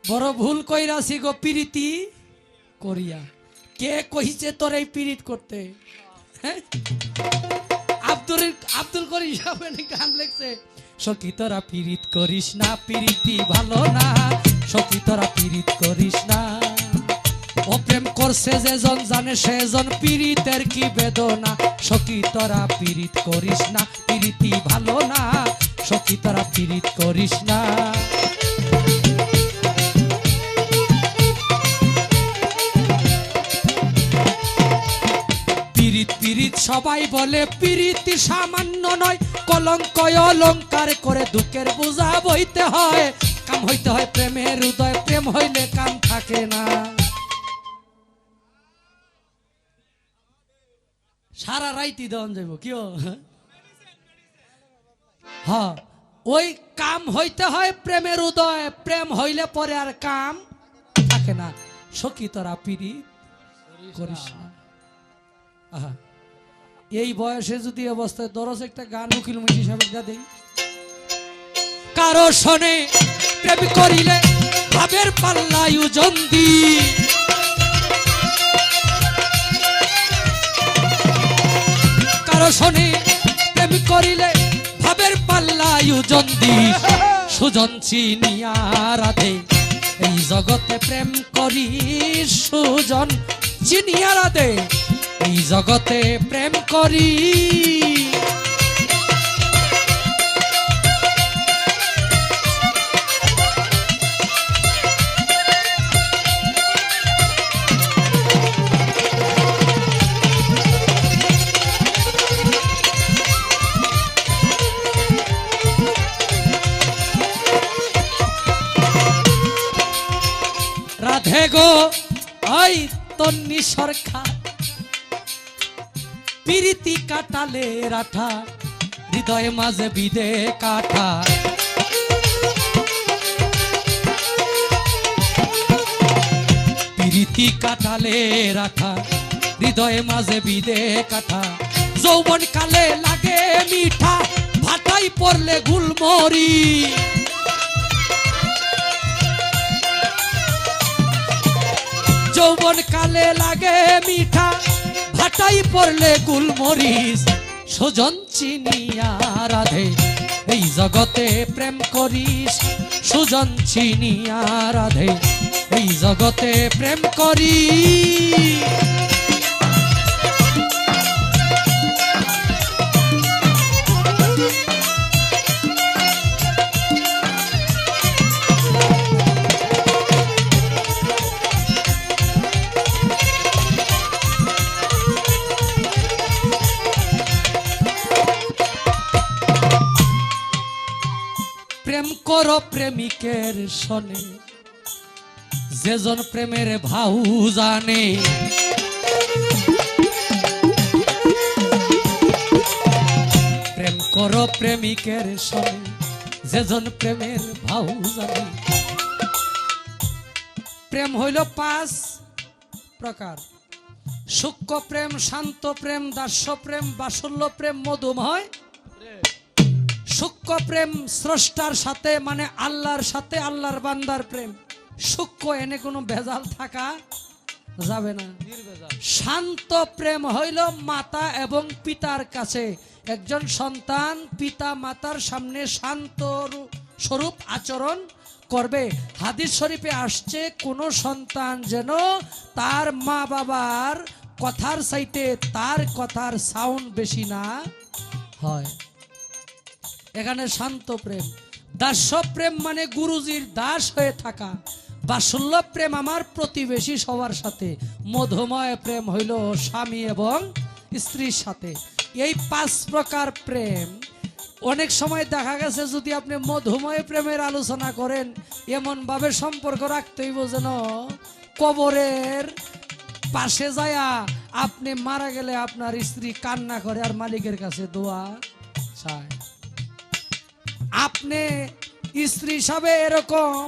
বড় ভুল কইরাছি গো প্রীতি করিয়া। কে কইছে তোর এই পীড়িত করতে? হ্যাঁ, আব্দুল করিম সাহেব গান লিখছে, সখী তোরা পীড়িত করিস না, প্রীতি ভালো না, সখী তোরা পীড়িত করিস না। ও প্রেম করছে যেজন জানে সেজন পীড়িতের কি বেদনা, সখী তোরা পীড়িত করিস না, প্রীতি ভালো না, সখী তোরা পীড়িত করিস না। পীড়িত সবাই বলে পীড়িতি সামান্য নয়, কলঙ্ক অলঙ্কার করে দুঃখের বোঝা বইতে হয়, কাম হইতে হয় প্রেমের হৃদয়, প্রেম হইলে কাম থাকে না। সারা রাইতি দেওয়ান যাইব কিও। হ্যাঁ, ওই কাম হইতে হয় প্রেমের হৃদয়, প্রেম হইলে পরে আর কাম থাকে না। সখী তোরা পীড়িত করিস না। আহা, এই বয়সে যদি অবস্থায় দরজ একটা গান উকিল মুন্সি সাহেব গা দেই, কারো শোনে প্রেম করিলে ভাবের পাল্লায় ওজন দি, কারো শোনে প্রেম করিলে ভাবের পাল্লায় ওজন দি, সুজন চিনিয়া রাধে এই জগতে প্রেম করি, সুজন চিনিয়া রাধে এই জগতে প্রেম করি। রাধে গো ওই তন্নি সরকার, প্রীতি কাটালে রাঠা, হৃদয় মাঝে বিদে কাঠা, প্রীতি কাটালে রাঠা, হৃদয় মাঝে বিদে কাঠা, যৌবন কালে লাগে মিঠা, ভাটাই পড়লে গুলমরি, যৌবন কালে লাগে মিঠা, ভাটাই পড়লে গুলমরিচ, সুজন চিনিয়া রাধে এই জগতে প্রেম করিস, সুজন চিনিয়া রাধে এই জগতে প্রেম করি। প্রেম করো প্রেমিকের শোনে, যেজন প্রেমের ভাউ জানে, প্রেম করো প্রেমিকের শোনে, যেজন প্রেমের ভাউ জানে। প্রেম হইল 5 প্রকার: সূক্ষ্ম প্রেম, শান্ত প্রেম, দাস্য প্রেম, বাৎসল্য প্রেম, মধুময়। সূক্ষ্ম প্রেম স্রষ্টার সাথে মানে আল্লাহর সাথে, আল্লাহর বান্দার প্রেম সূক্ষ্ম, এনে কোনো ভেজাল থাকা যাবে না। শান্ত প্রেম হইল মাতা এবং পিতার কাছে, একজন সন্তান পিতা মাতার সামনে শান্ত স্বরূপ আচরণ করবে। হাদিস শরীফে আসছে, কোনো সন্তান যেন তার মা বাবার কথার চাইতে তার কথার সাউন্ড বেশি না হয়। এখানে শান্ত প্রেম। দাস্য প্রেম মানে গুরুজির দাস হয়ে থাকা। বাৎসল্য প্রেম আমার প্রতিবেশী সবার সাথে। মধুময় প্রেম হইল স্বামী এবং স্ত্রীর সাথে। এই 5 প্রকার প্রেম। অনেক সময় দেখা গেছে যদি আপনি মধুময় প্রেমের আলোচনা করেন, এমনভাবে সম্পর্ক রাখতে হইব যেন কবরের পাশে যায়া আপনি মারা গেলে আপনার স্ত্রী কান্না করে আর মালিকের কাছে দোয়া চায়। আপনি স্ত্রী হিসাবে এরকম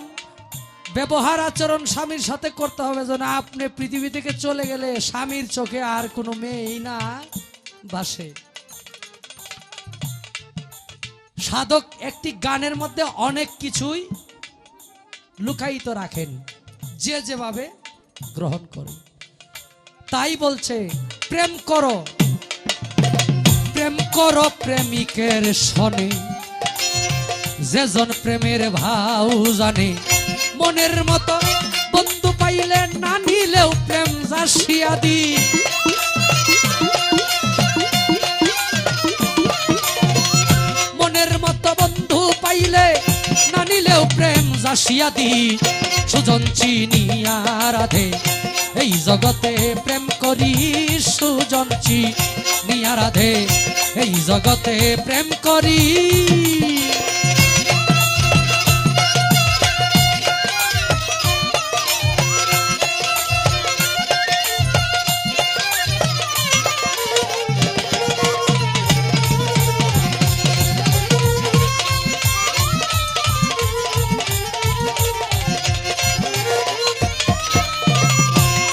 ব্যবহার আচরণ স্বামীর সাথে করতে হবে যেন আপনি পৃথিবী থেকে চলে গেলে স্বামীর চোখে আর কোনো মেয়েই না বাসে। সাধক একটি গানের মধ্যে অনেক কিছুই লুকায়িত রাখেন, যে যেভাবে গ্রহণ করে। তাই বলছে প্রেম করো, প্রেম করো প্রেমিকের সনে, যেজন প্রেমের ভাও জানে। মনের মতো বন্ধু পাইলে না নিলেও প্রেম জাসিয়া দি। মনের মতো বন্ধু পাইলে না নিলেও প্রেম জাসিয়া দি। সুজন চিনিয়া রাধে এই জগতে প্রেম করি, সুজন চিনিয়া রাধে এই জগতে প্রেম করি।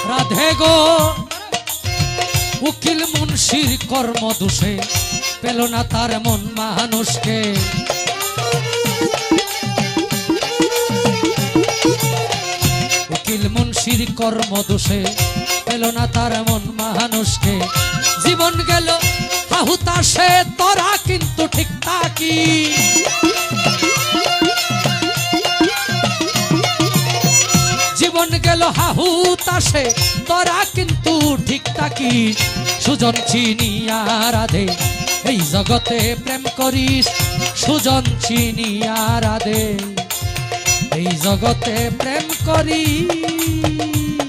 রাধে গো উকিল মুন্সির কর্ম দোষে পেল না তার মন মানুষকে। উকিল মুন্সির কর্ম দোষে পেল না তার মন মানুষকে। জীবন গেল হাহুতাশে তোরা কিন্তু ঠিক থাকি। জীবন গেল হাহুতাশে তোরা কিন্তু ঠিক থাকি। সুজন চিনিয়া রাধে এই জগতে প্রেম করিস, সুজন চিনিয়া রাধে এই জগতে প্রেম করিস।